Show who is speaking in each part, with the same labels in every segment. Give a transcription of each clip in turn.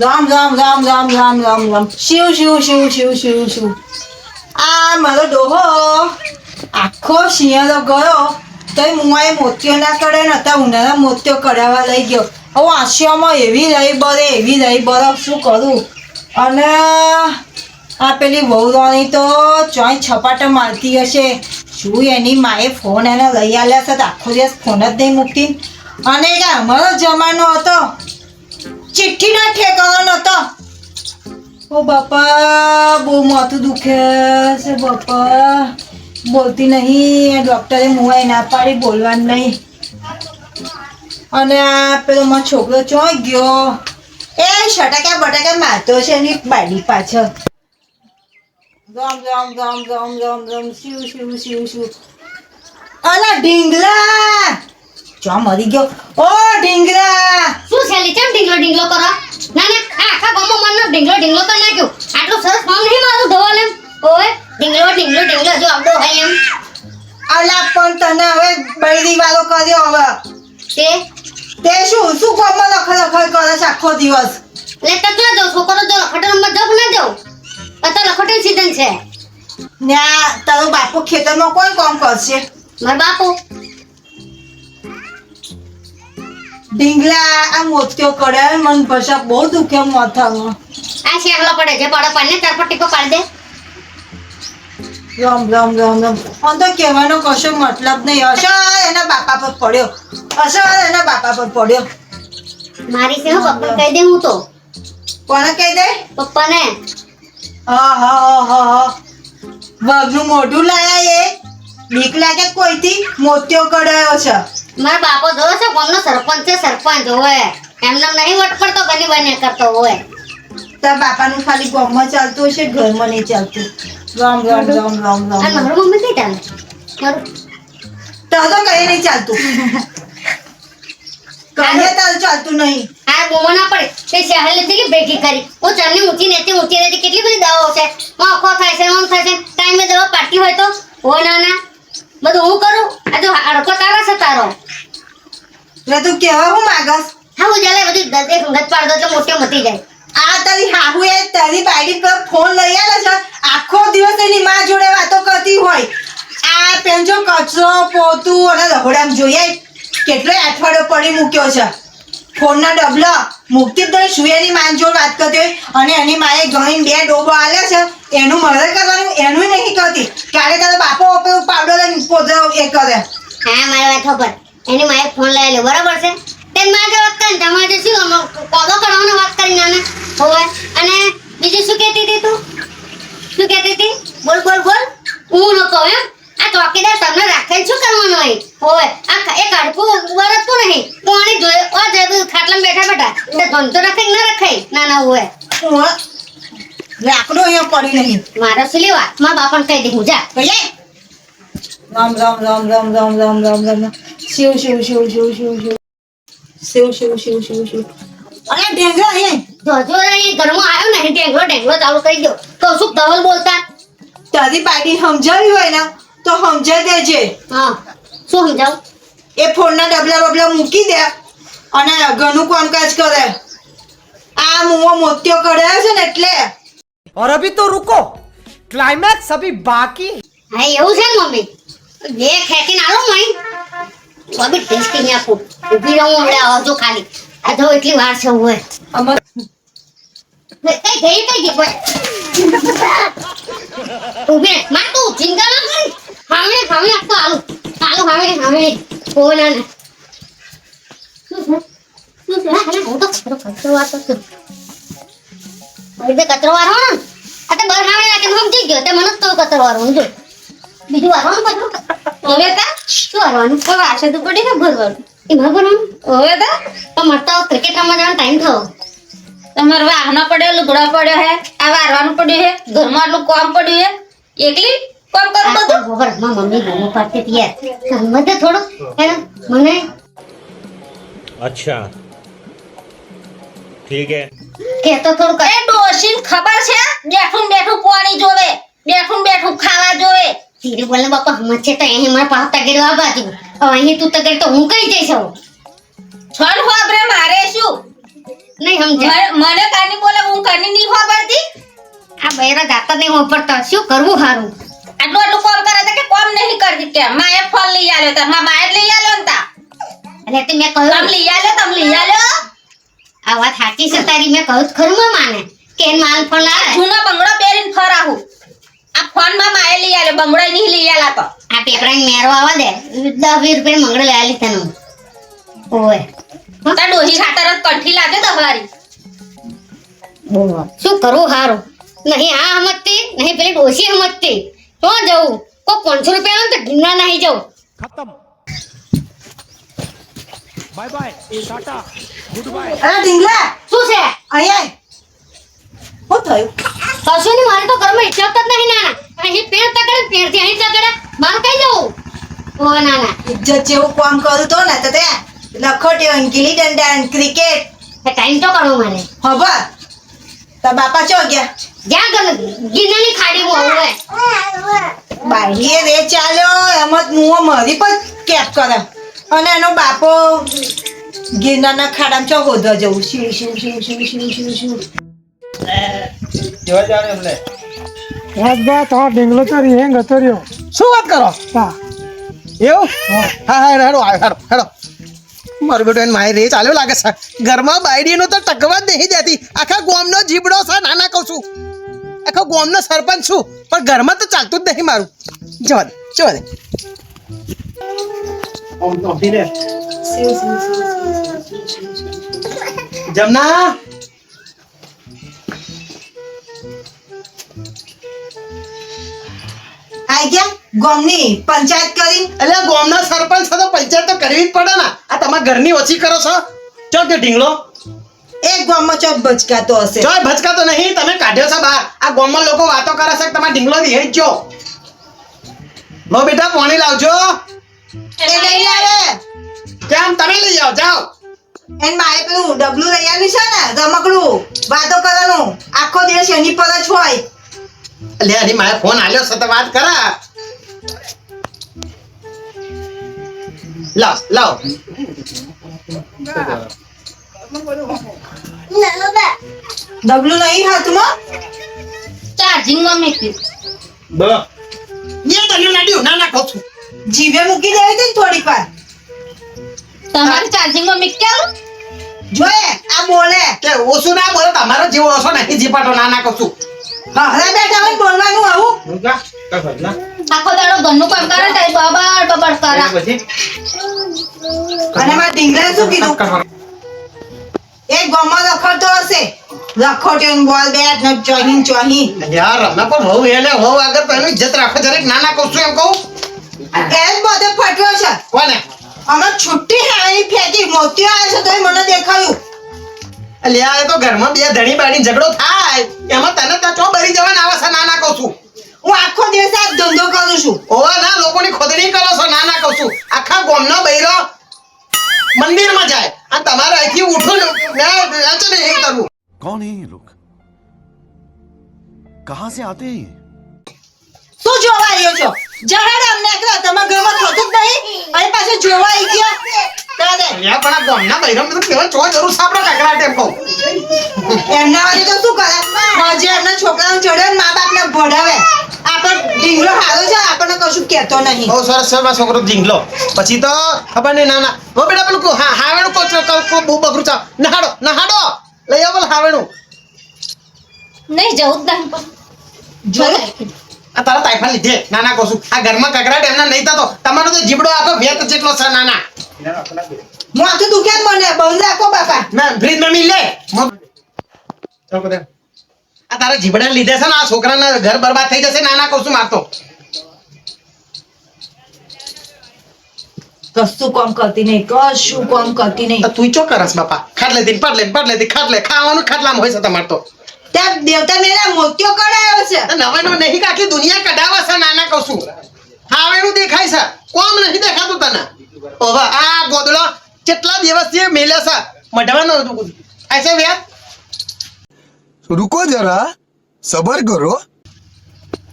Speaker 1: રામ રામ રામ રામ રામ રામ રામ શિવ શિવ શિવ શિવ શિવ શિવ. આ મારો ડોહો આખો શિયાળો ગયો તો મુઆએ મોતિયો ના કરે ને અત્યારે ઉનાળા મોતિયો કરાવવા લઈ ગયો. હવે આશિયામાં એવી રહી બરફ શું કરું. અને આ પેલી વહુરાણી તો ચોય છપાટા મારતી હશે. શું એની માએ ફોન એને લઈ આવ્યા છે તો આખો દિવસ ફોન જ નહીં મૂકતી. અને અમારો જમાનો હતો ચિઠ્ઠીનો ઠેકાણો નતો. ઓ બાપા બહુ માથું દુખે છે બાપા. બોલતી નહીં. ડૉક્ટરે મુઆએ ના પાડી બોલવાનું નહીં. અને આ પેલો મારો છોકરો ચોય ગયો એ છટાકા બટાકા મારતો છે એની બાડી પાછળ. રામ રામ રામ રામ રામ રામ શિવ શિવ શિવ શિવ. અલા ઢીંગલા ચો મરી ગયો. ઓ ઢીંગલા
Speaker 2: શું છે લીચમ ઢીંગલો ઢીંગલો કરો? ના ના આખા ગામમાં મને ઢીંગલો ઢીંગલો તો નાખ્યો. આટલું સરસ નામ નહીં મારું ધોવાલ એમ. ઓય ઢીંગલો ઢીંગલો ઢીંગલો જો આવડો હોય એમ.
Speaker 1: અલા પણ તને હવે બૈરી વાળો કર્યો. હવે તે શું શું ગામમાં લખડ કરે છે આખો દિવસ.
Speaker 2: એટલે તો જો છોકરો જો લખટરમાં જબ ના જાવ. અત્યારે લખટની સીઝન છે.
Speaker 1: ના તારો બાપુ ખેતરમાં કોઈ કામ કરશે.
Speaker 2: મારા બાપુ
Speaker 1: ઢીંગલા આ મોતિયો કરે મન ભાષા બહુ દુખે માથામાં.
Speaker 2: આ શેહલો પડે છે પડે પાને ચાર પટ્ટીકો પાડ દે.
Speaker 1: રામ રામ રામ રામ. આમ તો કહેવાનો કશો મતલબ નહીં. અસર એના બાપા પર પડ્યો.
Speaker 2: મારી છે પપ્પા કહી દે હું તો.
Speaker 1: કોને કહી દે?
Speaker 2: પપ્પાને.
Speaker 1: હા વાઘનું મોઢું લાયા એ બીક લાગે કોઈથી મોતિયો કડાયો છે.
Speaker 2: મારા બાપો જોયો છે ગામનો સરપંચ છે. સરપંચ હોય એમને નહીં વટ પડતો બની બને કરતો હોય.
Speaker 1: તાર બાપાનું ખાલી ગામમાં ચાલતું હશે ઘરમાં નહીં ચાલતું. રામ રામ રામ રામ રામ.
Speaker 2: અને મારું મમ્મી કઈ ચાલે મારું
Speaker 1: તો કઈ નહીં ચાલતું. કઈ તારું ચાલતું નહીં.
Speaker 2: આ બોમો ના પડે તે શહેર લીધી કે ભેગી કરી. હું ચાલની ઊંચી રહેતી કેટલી બધી દવાઓ છે. આંખો થાય છે આમ થાય છે. ટાઈમે દવા પાટી હોય તો હો ના બધું હું કરું. આ તો અડકો તારા છે તારો.
Speaker 1: એટલે તું કેવા હું માગસ?
Speaker 2: હા હું ચાલે બધું દર્દે ખંગત પાડ દો એટલે મોટી મતી જાય.
Speaker 1: આ તારી હાહુ એ તારી બાયડી પર ફોન લઈ આલે છે. આખો દિવસ એની માં જોડે વાતો કરતી હોય. આ પેંજો કચરો પોતું અને રહોડામ જોઈએ કેટલો અઠવાડિયો પડી મૂક્યો છે. ફોનના ડબલા મૂકતી જ નહીં. સુયેની માન જોડે વાત કરતી હોય અને એની માએ ગણીને 2 ડોબો આલે છે. એનું મરે કરવાનું એનું નહીં કરતી. કાલે તારો બાપો પેલું પાવડર લઈને પોતે એ કરે.
Speaker 2: હા મારી વાત ખબર. એની માએ ફોન લઈ લે બરાબર છે. તેમ માં જે વાત કરી તમારે શું કોદો કરવાનો વાત કરી નાને હોય. અને બીજું શું કહેતી હતી તું? શું કહેતી હતી? બોલ હું ન કહું એમ. આ ચોકીદાર તમને રાખે શું કરવાનું હોય આ એક હડકું વરતતું નહીં. પાણી જોઈએ ઓ જય ખાટલામાં બેઠા એટલે ધન તો રખાય ના રખાય ના હોય.
Speaker 1: લાકડો અહીંયા પડી નહીં.
Speaker 2: મારા શું લેવા મારા બાપાને કહી દે હું જા કહીએ.
Speaker 1: રામ રામ રામ રામ રામ રામ રામ રામ શિવ શિવ શિવ શિવ શિવ શિવ શિવ શિવ શિવ શિવ શિવ. અરે ઢેંગલો અહીંયા
Speaker 2: જોજો અહીં ઘરમાં આવ્યો ને ઢેંગલો ચાલુ કરી દો. તો શું ધવલ બોલતા
Speaker 1: તારી બાયડી સમજાવી હોય ને તો સમજાવી દેજે.
Speaker 2: હા શું સમજાવ?
Speaker 1: એ ફોનના ડબલા મૂકી દે અને ઘરનું કામકાજ કરે. આ મુઓ મોતિયો કઢાયો છે ને એટલે.
Speaker 3: और अभी तो रुको क्लाइमैक्स अभी बाकी.
Speaker 2: હા એવું છે ને મમ્મી બે ખેંચીને આલો મઈ તો બી ટેસ્ટી ને આપું. ઊભી રહું હમણાં આવજો ખાલી. આ તો એટલી વાર છે હોય
Speaker 1: અમાર
Speaker 2: કઈ ગઈ કોઈ ઊભી માં તું ચિંતા ના કરી. હામે આપતો આલુ હામે કોઈ ના શું છે હું તો કચરો વાતો છું. કચરો વાળો ને આ તો બહાર હામે લાગે સમજી ગયો તે મને તો કચરો વાળો જો બીજું વાળવાનું બધું હવે તા શું વાળવાનું કોઈ આશે તો પડી ને ભરવાનું એમાં ભરવાનું હવે તા તો મરતા ક્રિકેટ રમવા જવાનો ટાઈમ થયો.
Speaker 4: તમારે વાહનો પડ્યો લુગડા પડ્યો હે આ વારવાનું પડ્યું હે ઘરમાં આટલું કામ પડ્યું હે એકલી કામ કરું બધું.
Speaker 2: ખબર મમ્મી બોલો પાડતી હતી યાર સમજે થોડું હે મને.
Speaker 5: अच्छा ठीक है
Speaker 2: કે તો થોડું
Speaker 4: એ ડોશીને ખબર છે બેઠું પાણી જોવે બેઠું ખાવા જોવે.
Speaker 2: ધીરે બોલને બાપા હમત છે તો અહીં મારા પાપ તગેરો આ બાજુ અહીં તું તગેર તો હું કઈ જઈશ હવે
Speaker 4: છોડ હોબરે મારે શું
Speaker 2: નહીં સમજાય
Speaker 4: મને કાની બોલે હું કાની નહીં ખબરતી
Speaker 2: આ બૈરા જાતા નહીં વાપરતા શું કરવું હારું
Speaker 4: આટલું આટલું કોમ કરે છે કે કોમ નહીં કરતી કે માએ ફોન લઈ આલ્યો તા માએ જ લઈ આલ્યો ને તા
Speaker 2: અરે તે મેં કહ્યું
Speaker 4: તમ લઈ આલ્યો
Speaker 2: આ વાત સાચી છે તારી મેં કહ્યું તો ખરું માં માને કે એન માલ ફોન લાવે
Speaker 4: જૂનો બંગડો પહેરીને ફરાહું આ ફોન માં માએ લઈ આલ્યો બંગડો નહીં લઈ આલા તો
Speaker 2: આ પેપરાને મેરો આવવા દે 10-20 રૂપિયા મંગળ લઈ આલી તને ઓય
Speaker 4: તાર ડોહી ખાતર જ કંઠી લાગે દહવારી
Speaker 2: શું કરવું હારું નહીં આ સમજતી નહીં પેલી ડોશી સમજતી તો જવું કોઈ 500 રૂપિયા લો તો ગિરનાર નહીં જવું
Speaker 3: खत्म bye bye tata good bye
Speaker 1: અરે ઢીંગલા
Speaker 2: શું છે
Speaker 1: અહીંયા શું થયું
Speaker 2: કશું નહીં મારે તો ઘરમાં ઈચ્છા જ નહીં નાના અહીં પેર તકડે પેરથી અહીં તકડે બહાર કઈ જવું ઓ નાના
Speaker 1: ઇજ્જત જેવું કામ કરું તો ને તો તે લખોટ્યો ગીલી દંડા ક્રિકેટ
Speaker 2: એ ટાઈમ તો કરવો મને
Speaker 1: ખબર તાર બાપા ચો ગયા
Speaker 2: જ્યાં ગિરનારની ખાડીમાં હોય
Speaker 1: બાઈએ રે ચાલ્યો એમ જ મુઓ મારી પર કેપ કરે અને એનો બાપો ગિરનારના ખાડામાં ચો ગોધવા જવું શિવ શિવ શિવ શિવ શિવ શિવ શિવ
Speaker 3: રાજભા તમારો ઢીંગલો તો રિહેંગ હતો રહ્યો.
Speaker 5: શું વાત કરો
Speaker 3: હા
Speaker 5: એવું હા હા હેડો હેડો હેડો મારું બેટો એને મારી રે ચાલ્યો લાગે છે ઘરમાં બાયડીનો તો ટકવા જ નહીં દેતી આખા ગામનો જીબડો છે નાના કહું છું આખા ગામનો સરપંચ છું પણ ઘરમાં તો ચાલતું જ નહીં મારું જવા દે જવા દે જમના
Speaker 1: આઈ ગયા ગામની પંચાયત કરી
Speaker 5: એટલે ગામના સરપંચ છે તો પંચાયત તો કરવી જ પડે ને આ તમારા ઘરની ઓછી કરો છો ચો તે ઢીંગલો
Speaker 1: એક ગામમાં ચોક બચકાતો હશે
Speaker 5: જોય ભચકાતો નહીં તમે કાઢ્યો છે બહાર આ ગામમાં લોકો વાતો કરે છે કે તમારા ઢીંગલો વિહે જો લો બેટા પાણી લાવજો
Speaker 1: એ લઈ આવે
Speaker 5: કેમ તમે લઈ આવો જાઓ
Speaker 1: એન માએ પેલું ડબલું લઈ આવ્યું છે ને રમકડું વાતો કરવાનું આખો દિવસ એની પર જ હોય
Speaker 5: લે આની મારે ફોન આલ્યો છે તો વાત કરા લાવ લાવ
Speaker 1: ડબલું નહીં હાથમાં
Speaker 4: ચાર્જિંગ માં મેકી
Speaker 5: ये तन्यू नाड्યું ના ના કહું છું
Speaker 1: જીવે મૂકી દેવી હતી ને થોડીક વાર
Speaker 4: તમારે ચાર્જિંગ માં મેક્યા
Speaker 1: જોયે આ બોલે
Speaker 5: કે ઓછું ના બોલો તમારો જેવો ઓછો નહીં જીપાટો ના ના કહું છું
Speaker 1: હરે બેઠા હોય બોલવાનું આવું
Speaker 4: આખો દાડો ઘરનું કામ કરે તો બબાડ બબાડ કરે
Speaker 1: અને મારા ઢીંગલાએ શું કીધું એક ગામમાં રખડતો હશે રખોટ્યો ને બોલ બેટ ને ચોહી ચોહી
Speaker 5: યાર રમે પણ હોવ એને હોવ આગળ તો એનું ઇજ્જત રાખો જરીક ના ના કહું છું એમ કહું
Speaker 1: એમ બધે ફટ્યો છે
Speaker 5: કોને
Speaker 1: અમે છુટ્ટી હારી ફેંકી મોતિયો આવે છે તોય મને દેખાયું
Speaker 5: અલ્યા એ તો ઘરમાં બે ધણી બાણી ઝઘડો થાય એમાં તને તો ચો બરી જવાના આવે છે ના ના કહું છું
Speaker 1: હું આખો દિવસ આ ધંધો કરું છું
Speaker 5: ઓવા ના લોકોની ખોદણી કરો છો ના ના કહું છું આખા ગામનો બૈરો મંદિરમાં જાય આ તમારે અહીંથી ઉઠો ને મેં નહીં કરવું
Speaker 6: कौन है ये लोग कहां से आते हैं ये
Speaker 1: શું જોવા આવ્યો છો જહેર અમને એકલા તમારા ઘરમાં થતું જ નહીં અને પાછો જોવા આવી ગયો તારે
Speaker 5: અલ્યા પણ આ ગામના બૈરામાં તો કેવા ચો જરૂર છે આપણો કકરાટ એમ કહું
Speaker 1: એમના વાળી તો શું કરે હજી એમના છોકરાને ચડે ને મા બાપને ભણાવે આપણો ઢીંગલો હારો છે આપણને કશું કહેતો નહીં
Speaker 5: બહુ સરસ છે મારો છોકરો ઢીંગલો પછી તો ખબર નહીં ના ના હો બેટા પેલું હા હાવેણું કહું બહુ બકરું ચાવ નહાડો નહાડો લઈ આવો હાવેણું
Speaker 4: નહીં જવું જ નહીં
Speaker 1: જોયું
Speaker 5: આ તારા તાઇફા લીધે નાના કહું છું આ ઘરમાં કકરાટ એમના નહીં થતો તમારો તો જીબડો આખો વેત જેટલો છે નાના
Speaker 1: માથું દુખે જ મને બંધ રાખો બાપા
Speaker 5: મેં ફ્રીજ માં મિલ લે આ તારા જીબડા લીધે છે ને આ છોકરાના ઘર બરબાદ થઈ જશે નાના કહું છું મારતો
Speaker 1: કશું કામ કરતી નહીં કશું કામ કરતી નહીં
Speaker 5: તું ચો કરસ બાપા ખાટ લેતી પડ લેતી ખાટ લે ખાવાનું ખાટલામાં હોય છે તમાર તો
Speaker 1: ત્યાં દેવતા મેલા મોતિયો કઢાયો છે
Speaker 5: નવે નો નહીં કે આખી દુનિયા કઢાવા છે નાના કહું છું હાવેનું દેખાય છે કોમ નહીં દેખાતું તને ઓવા આ ગોદડો કેટલા દિવસથી મેલ્યા છે મઢવાનો આશે વ્યા
Speaker 6: रुको जरा सबर करो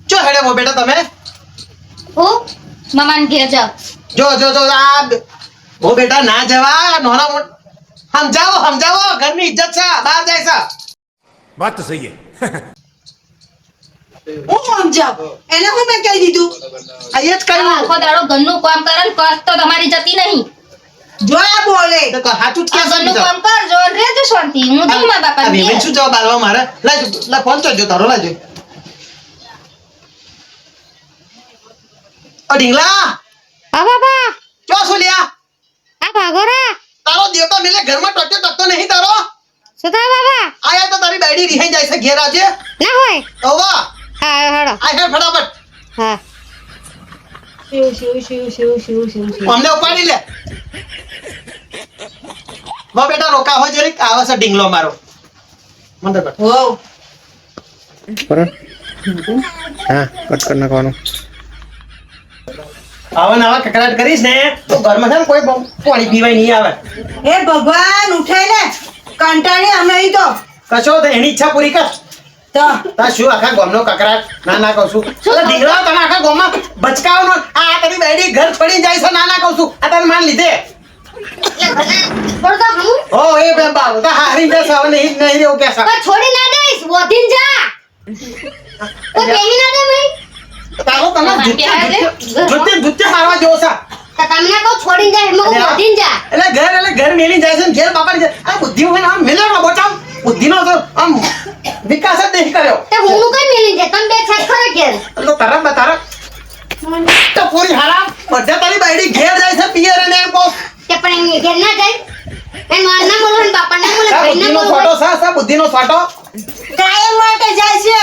Speaker 5: ચો હેડે મો બેટા તમે
Speaker 4: હું મમાન ઘેર જાવ
Speaker 5: જો આ ઓ બેટા ના જવા નોના મોટ સમજાવો ઘરની ઇજ્જત છે બહાર જાય છે
Speaker 6: बात तो सही है
Speaker 1: હું સમજાવ એને હું મેં કહી દીધું
Speaker 5: અહીંયા જ કર્યું
Speaker 4: આખો દાડો ઘરનું કામ કરે ને કસ તો તમારી જતી નહીં.
Speaker 1: જો આ બોલે
Speaker 5: તો સાચું જ
Speaker 4: આ
Speaker 5: કે
Speaker 4: ઘરનું કામ કરજો ને રહેજો શાંતિ. હું જઉં મારા બાપાને ઘેર.
Speaker 5: શું જવાબ આલવા મારે લા ફોન કરજો તારો લાજો ઢીંગલા
Speaker 2: હા બાબા
Speaker 5: ચો સોલિયા
Speaker 2: આ ભાગો રે
Speaker 5: તારો દેવતા મેલે ઘરમાં ટકતો નહીં તારો
Speaker 2: શું થાય બાબા
Speaker 5: આયા તો તારી બાયડી રિહાઈ જાય છે ઘેર આજે
Speaker 2: ના હોય
Speaker 5: ઓવા
Speaker 2: હા હેડો
Speaker 5: આ હે ફટાફટ
Speaker 2: હા
Speaker 5: અમને ઉપાડી લે વા બેટા રોકા હો જરીક આવે છે ઢીંગલો મારો મંદર કર
Speaker 1: હો
Speaker 5: હા કટ કર નાખવાનું આવા નવા કકડાટ કરીશ ને તો ઘરમાં છે ને કોઈ પાણી પીવાય નહીં આવે
Speaker 1: હે ભગવાન ઉઠાઈ ને કંટાળી અમે ઈ તો
Speaker 5: કશો તો એની ઈચ્છા પૂરી કર
Speaker 1: તો
Speaker 5: તા શું આખા ગામનો કકડાટ ના કહું છું એટલે ઢીંગલા તમે આખા ગામમાં બચકાવનો આ તારી બેડી ઘર છોડી જાય છે ના કહું છું આ તારે માન લીધે
Speaker 2: પડતો હું
Speaker 5: ઓ એ બે બાવ તા હારી જશે હવે નહીં રહેવું કે
Speaker 2: પણ છોડી ના દઈશ વધીન જા કોઈ બેહી ના દે મઈ
Speaker 5: તારો તમે જુત્તે મારવા જેવો છે
Speaker 2: તો તમને કહું છોડી જા એમાં હું વધીન જા
Speaker 5: એટલે ઘર મેલી જાય છે ને ઘેર બાપા આ બુદ્ધિ હોય ને આમ મેલેલો બોચામ બુદ્ધિનો તો આમ વિકાસ જ નહીં કર્યો
Speaker 2: તો હું કઈ મેલી જાય તમે બે છાત ખરા ઘેર
Speaker 5: એટલે તારા તો પૂરી હારા બધા તારી બાયડી ઘેર જાય છે પિયર અને એમ કહો
Speaker 2: કે પણ એમ ઘેર ના જાય એ માર ના બોલો ને બાપા ના બોલો ભાઈ ના
Speaker 5: બુદ્ધિનો
Speaker 2: બોલો
Speaker 5: ફાટો સા બુદ્ધિનો ફાટો
Speaker 1: કાયમ માટે જાય છે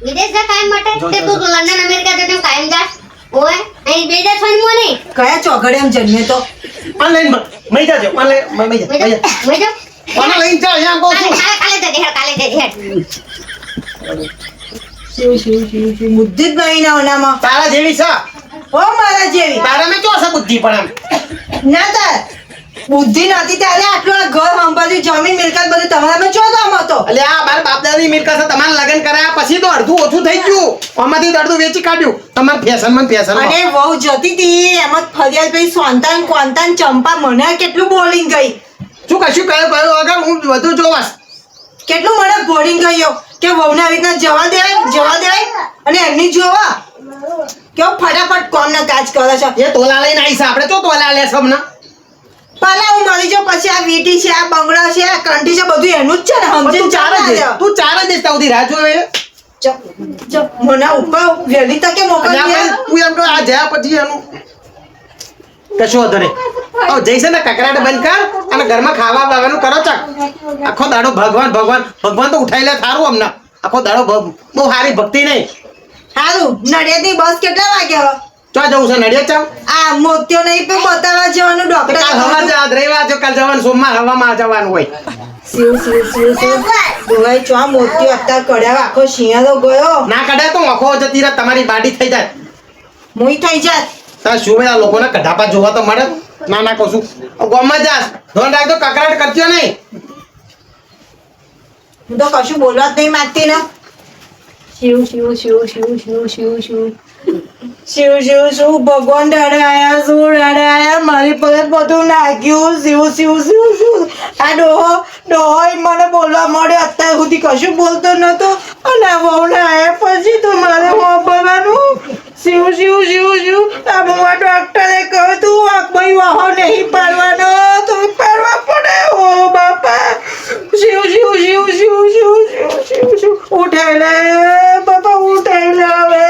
Speaker 2: વિદેશ જા કાયમ માટે તે તું લંડન અમેરિકા જતો કાયમ જા ઓય અહીં બે જા છોડ મોને
Speaker 1: કયા ચોઘડે એમ જન્મે તો
Speaker 5: ઓનલાઈન મઈ જાજો ઓનલાઈન મઈ જા
Speaker 2: મઈ જા
Speaker 5: ઓનલાઈન જા અહીંયા કહું છું
Speaker 2: કાલે જજે હેડ
Speaker 1: બુદ્ધિ જ નહીં ના ઓનામાં
Speaker 5: તારા જેવી છે
Speaker 1: હો મારા જેવી
Speaker 5: તારા મેં જો છે બુદ્ધિ પણ એમ
Speaker 1: ના તાર બુદ્ધિ નથી ત્યારે આટલું આ ઘર સંભાળ્યું જમીન મિલકત બધું તમારામાં ચો કામ હતો
Speaker 5: એટલે આ મારા બાપ દાદાની મિલકત છે તમારે લગ્ન કરાયા પછી તો અડધું ઓછું થઈ ગયું આમાંથી અડધું વેચી કાઢ્યું તમારે ફેશન
Speaker 1: અને વહુ જતી હતી એમ જ ફરિયાદ ભાઈ સોનતાન કોનતાન ચંપા મને કેટલું બોલિંગ ગઈ
Speaker 5: શું કશું કયો વગર હું બધું જોવાસ
Speaker 1: કેટલું મને બોલિંગ ગયો કે વહુને આવી રીતના જવા દેવાય અને એમની જોવા કેવો ફટાફટ કોમના કાજ કરે છે
Speaker 5: એ તોલા લઈને આવી છે આપણે તો તોલા લે સબના
Speaker 1: પહેલા હું મરી જાઉં પછી આ વીટી છે આ બંગડા છે આ કંઠી છે બધું એનું જ છે ને
Speaker 5: તું
Speaker 1: સમજીને
Speaker 5: ચાર જ
Speaker 1: ચાલે.
Speaker 5: તું ચાર જ સુધી રાહ જોવે
Speaker 1: મને ઉપર વહેલી તકે મોકલી દે.
Speaker 5: તું એમ કહો આ જયા પછી એનું કશું વાંધો નહીં હવે જઈશે ને કકરાટ બંધ કર અને ઘરમાં ખાવા બાવાનું કરો ચક આખો દાડો ભગવાન તો ઉઠાઈ લે થારું અમને આખો દાડો બહુ સારી ભક્તિ નહીં
Speaker 1: હારું નડિયાદની બસ કેટલા વાગે હવે
Speaker 5: ચો જવું છે નડિયાદ ચાલ
Speaker 1: આ મોતિયો નહીં પણ બતાવવા જવાનું
Speaker 5: તો કાલ હવા
Speaker 1: ડોક્ટર
Speaker 5: જા રવિવાર જો કાલ જવાનું સોમવાર હવામાં જવાનું હોય
Speaker 1: શિવ દોવાઈ ચો મોતિયો અત્યારે કડ્યા આખો શિયાળો ગયો
Speaker 5: ના કઢાય તો આખો જતી રહે તમારી બાડી થઈ જાય
Speaker 1: મુઈ થઈ જાત
Speaker 5: તાર શું ભાઈ આ લોકોને કઢાપા જોવા તો મળે ના કહું છું ગામમાં જાસ ધોન રાખજો કકરાટ કરજો નહીં
Speaker 1: હું તો કશું બોલવા જ નહીં માંગતી ને શિવ ભગવાન દાડે આયા મારી પર બધું નાખ્યું શિવ આ ડોહો મને બોલવા મળ્યો અત્યાર સુધી કશું બોલતો નતો અને આ વહુને આયા પછી તો મારે બોલવાનું શિવ આ મુવા ડોક્ટરે કહ્યું તું ભાઈ વાહો નહીં પાડવાનો તો પાડવા પડે ઓ બાપા શિવ ઉઠાઈ લે બાપા ઉઠાઈ લે હવે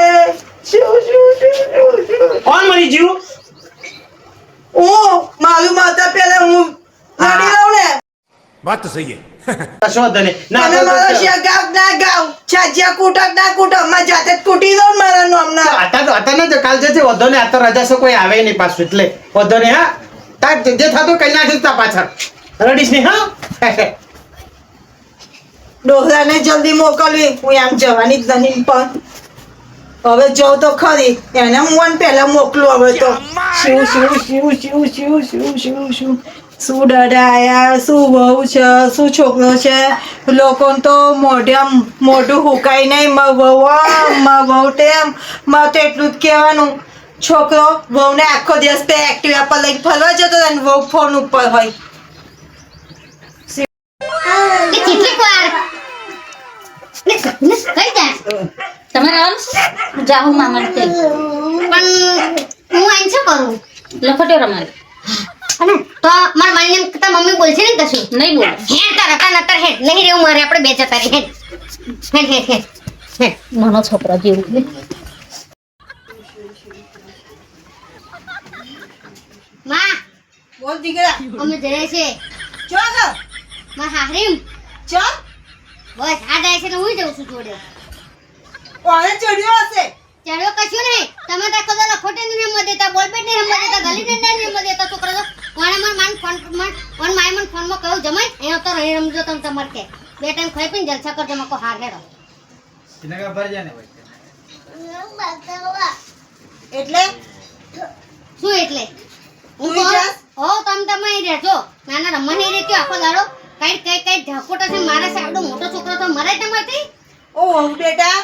Speaker 5: કોણ મરી જીવ
Speaker 1: મારું માતા પેલા હું લડી લઉં ને
Speaker 6: बात तो सही है
Speaker 5: કશો વાંધો નહીં
Speaker 1: તમે મારો શેગાવ ના ગાવ છાજિયા કૂટક ના કૂટક માં જાતે જ કૂટી દઉં ને મારા નામના
Speaker 5: અત્યારે જ કાલ જશે વધો ને આ તો રજા છે કોઈ આવે નહીં પાછું એટલે વધો ને હા તાર જે થતું કઈ નાખીશ તા પાછળ રડીશ નહીં હા
Speaker 1: ડોહરાને જલ્દી મોકલવી હું આમ જવાની જ નહીં પણ હવે જાઉં તો ખરી એને હું પહેલા મોકલું હવે તો શું ડરાયા શું વહુ છે શું છોકરો છે લોકોને તો મોઢું હુકાય નહીં માં વહુ તેમ માં તો એટલું જ કહેવાનું છોકરો વહુને આખો દિવસ પે એક્ટિવા પર લઈને ફરવા જતો અને વહુ ફોન ઉપર હોય
Speaker 4: જાઉં મામા તે
Speaker 2: પણ હું આઈને શું કરું?
Speaker 4: લખોટ્યો રમાય
Speaker 2: અને તો મારા મમ્મી તાર મમ્મી બોલશે ને કશું?
Speaker 4: નહીં બોલે
Speaker 2: હેડ તાર હતા નતર હેડ નહીં રહેવું મારે, આપણે બે જતા રહી. હેડ હેડ હેડ હેડ.
Speaker 4: નાનો છોકરા જેવું
Speaker 2: માં
Speaker 1: બોલ દીકરા
Speaker 2: અમે જઈએ છીએ
Speaker 1: ચો ગયો
Speaker 2: માં હારીમ.
Speaker 1: ચો
Speaker 2: બસ આ જાય છે તો હું જઉં છું જોડે.
Speaker 1: કોણે ચડ્યો હશે
Speaker 2: ચડ્યો કશું નહીં. તમે તો કદો લખોટે ની હિંમત દેતા, બોલપેટ ની હિંમત દેતા, ગલી ડંડા ની હિંમત દેતા. છોકરા તો કોણે માન ફોન માય મન ફોન માં કહ્યું જમાઈ અહીંયા તો રહી રમજો તમે તમાર કે બે ટાઈમ ખાઈ પીને જલસા કરજો મકો હાર હેડો.
Speaker 1: એટલે
Speaker 2: શું એટલે હું
Speaker 1: તું જાસ?
Speaker 2: હો તમે અહીં રહેજો. નાના રમવા નહીં રહેતી આખો દાડો. કઈ ઝાપોટા છે મારા સાવડો મોટો છોકરો તો મરાય તમારથી.
Speaker 1: ઓ બેટા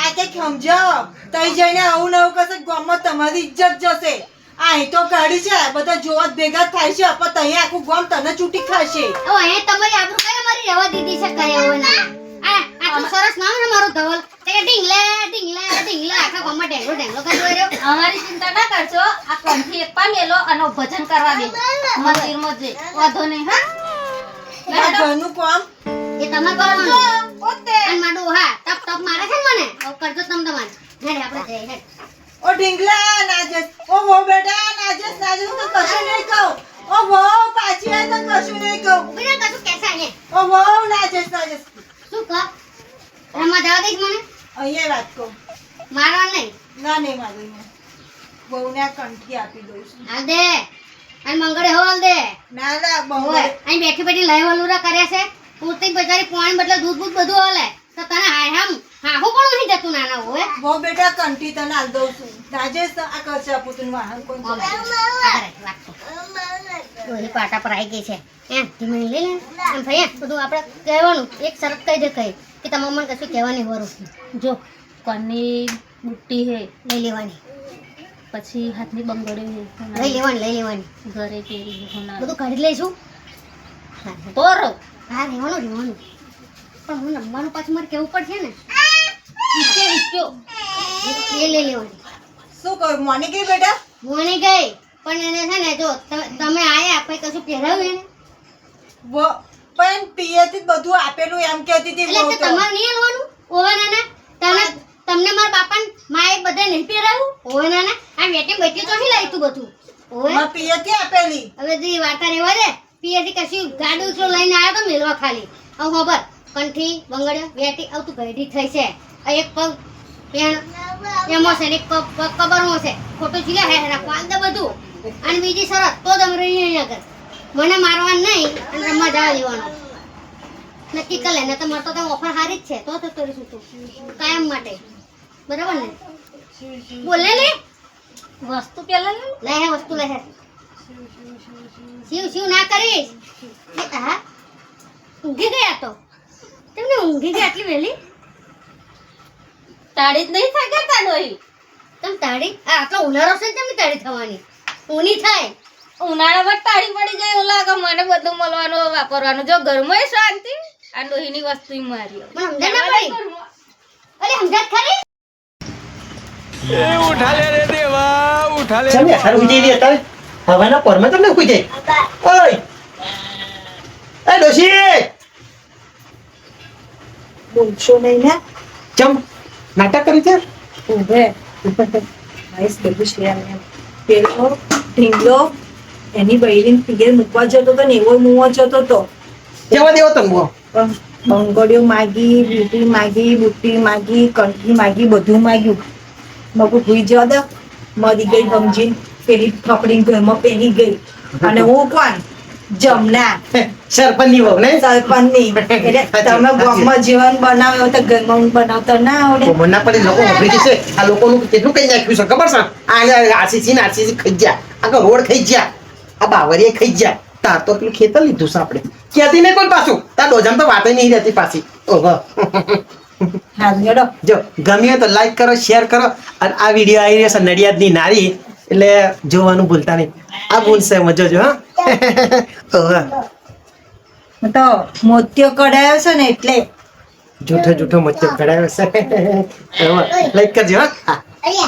Speaker 1: આ કંઈક સમજાવો તઈ જઈને આવું નવું કશે ગામમાં તમારી ઇજ્જત જશે. આ અહીં તો કાઢી છે બધા જોવા જ ભેગા જ થાય છે પણ તઈ આખું ગામ તને ચૂંટી ખાશે.
Speaker 2: ઓ અહીંયા તમારી આબરૂ કઈ અમારી રહેવા દીધી છે કઈ હવે ના. આ આટલું સરસ નામ ને મારું ધવલ તે કે ઢીંગલા આખા ગામમાં ઢેંગલો કરી રહ્યો.
Speaker 4: અમારી ચિંતા ના કરજો આ કંઠી એક પામેલો અને ભજન કરવા દે મંદિરમાં જઈ વાંધો નહીં હા
Speaker 1: આ ઘરનું કામ
Speaker 2: એ તમે કરવાનું. અને માડું હા ટપ મારે છે ને મને. હવે કરજો તમે તમારે. હેડ આપણે જઈએ હેડ.
Speaker 1: ઓ ઢીંગલા નાજસ ઓ વો બેટા નાજસ તો કશું નહીં કહું. ઓ વો પાછી આય તો કશું નહીં કહું.
Speaker 2: બીજા કશું કહેશા ને.
Speaker 1: ઓ વો નાજસ
Speaker 2: શું કર રમવા જવા દઈશ મને?
Speaker 1: અહીંયા વાત કહું
Speaker 2: મારવા નહીં.
Speaker 1: ના નહીં મારું બહુને આ કંઠી આપી દઉં છું.
Speaker 2: હાલ દે અને મંગળે હોલ દે.
Speaker 1: ના ના બહુ
Speaker 2: ઓય અહીં બેઠી બેઠી લઈ વલુરા કર્યા છે. પૂરતી બજારી પાણી બદલે દૂધ બધું હાલે તો તને હાહું પણ નહીં જતું નાના હોય.
Speaker 1: બહુ બેટા કંઠી તને આલ દઉં છું. રાજેશ આ કરશે આપું તું વાહન કોઈ
Speaker 2: પાટા પર આવી ગઈ છે. ધીમે લઈ લે એમ ભાઈ બધું આપણે કહેવાનું એક શરત કહી દે કઈ કે તમારે મને કશું કહેવાની વરું
Speaker 4: જો કોની બુટ્ટી હે
Speaker 2: લઈ લેવાની.
Speaker 4: પછી હાથની બંગડી હે
Speaker 2: લઈ લેવાની
Speaker 4: ઘરે પહેરી હોના
Speaker 2: બધું કાઢી લઈશું.
Speaker 4: તોરો
Speaker 2: હા રહેવાનું પણ હું રમવાનું પાછું મારે કેવું પડશે ને. એ લઈ લેવાની.
Speaker 1: શું કરું મોની ગઈ બેટા
Speaker 2: મોની ગઈ પણ એને છે ને જો તમે આયા પછી કશું પહેરાવ્યું એને
Speaker 1: પણ પિયરથી બધું આપેલું એમ કહેતી હતી
Speaker 2: એટલે તે તમારે નહીં આલવાનું. ઓવે નાના તમને મારા બાપા માએ બધે નહીં પહેરાવું. ઓવે નાના આ બેટી તો નહીં લાવી તું બધું. ઓવે
Speaker 1: પિયરથી આપેલી
Speaker 2: હવે તું વાર્તા રહેવા દે. પિયરથી કશું ગાડું ઉછળો લઈને આવ્યો તો મેલવા ખાલી. હવે ખબર કંઠી બંગડ્યો બેટી આવ તું ગઈડી થઈ છે. આ એક પગ પેણ એમો છે ને એક પગ કબરમાં છે. ખોટું ચીલા હે રાખવા દે બધું. અને બીજી શરત તો તમે રહી અહીંયા આગળ મને મારવાનું નહીં અને રમવા જવા દેવાનું નક્કી કરી લે. ને તો મારે તો તમે ઓફર હારી જ છે તો કરીશું તું કાયમ માટે બરાબર ને. બોલે લે
Speaker 4: વસ્તુ પેલા લે
Speaker 2: લે હે વસ્તુ લે હે શિવ ના કરીશ. હા ઊંઘી ગયા તો તમને ઊંઘી ગયા આટલી વહેલી?
Speaker 4: તાળી જ નહીં થાય કે તાડોઈ
Speaker 2: તમે તાળી આટલો ઉનાળો છે ને તમને તાળી થવાની ઊની થાય.
Speaker 4: ઉનાળામાં તાળી પડી જાય એવું લાગે મને બધું મળવાનું વાપરવાનું જો ઘરમાં શાંતિ આ ડોહીની વસ્તુ મારી
Speaker 2: મને સમજણ ના પડી. અરે સમજાત ખરી
Speaker 5: ચાલ યાર ઉઈ જઈ અત્યારે હવાના પોરમાં તમને ઉઈ જાય. ઓય એ ડોશી
Speaker 1: બોલશો નહીં ને
Speaker 5: ચમ નાટક કરી છે.
Speaker 1: ઉભે નાઈસ બધું છે એમ પેલો ઢીંગલો એની બૈરીને પિયર મૂકવા જતો તો ને એવો મુવો જતો તો
Speaker 5: જવા દેવો તમે
Speaker 1: પણ બંગડીઓ માગી બુટ્ટી માગી કંઠી માગી બધું માગ્યું. મગું ભૂઈ જવા દે મરી ગઈ સમજીને પેલી થપડી ઘરમાં પહેરી ગઈ અને હું કોણ જમના
Speaker 5: સરપંચની વહુ ને
Speaker 1: સરપંચની એટલે તમે ગામમાં જીવન બનાવ્યો તો ઘરમાં બનાવતા ના આવડે.
Speaker 5: મના પડે લોકો વાપરી જશે. આ લોકોનું કેટલું કઈ નાખ્યું છે ખબર છે? આરસીસી ખાઈ ગયા, આખો રોડ ખાઈ ગયા, આ બાવરીએ ખાઈ ગયા. તાર તો પેલું ખેતર લીધું છે આપણે ક્યાંથી નહીં પણ પાછું તાર ડોજામ તો વાત નહીં રહેતી પાછી. ઓહો
Speaker 1: હા જોડો
Speaker 5: જો ગમ્યું તો લાઈક કરો, શેર કરો. અને આ વિડીયો આવી રહ્યો છે નડિયાદની નારી એટલે જોવાનું ભૂલતા નહીં. આ બોલશે મજો જો હા. ઓહો
Speaker 1: તો મોતિયો કઢાયો છે ને એટલે
Speaker 5: જૂઠો જૂઠો મચ્છર કરાયો છે લાઈક કરજો હા
Speaker 2: અરે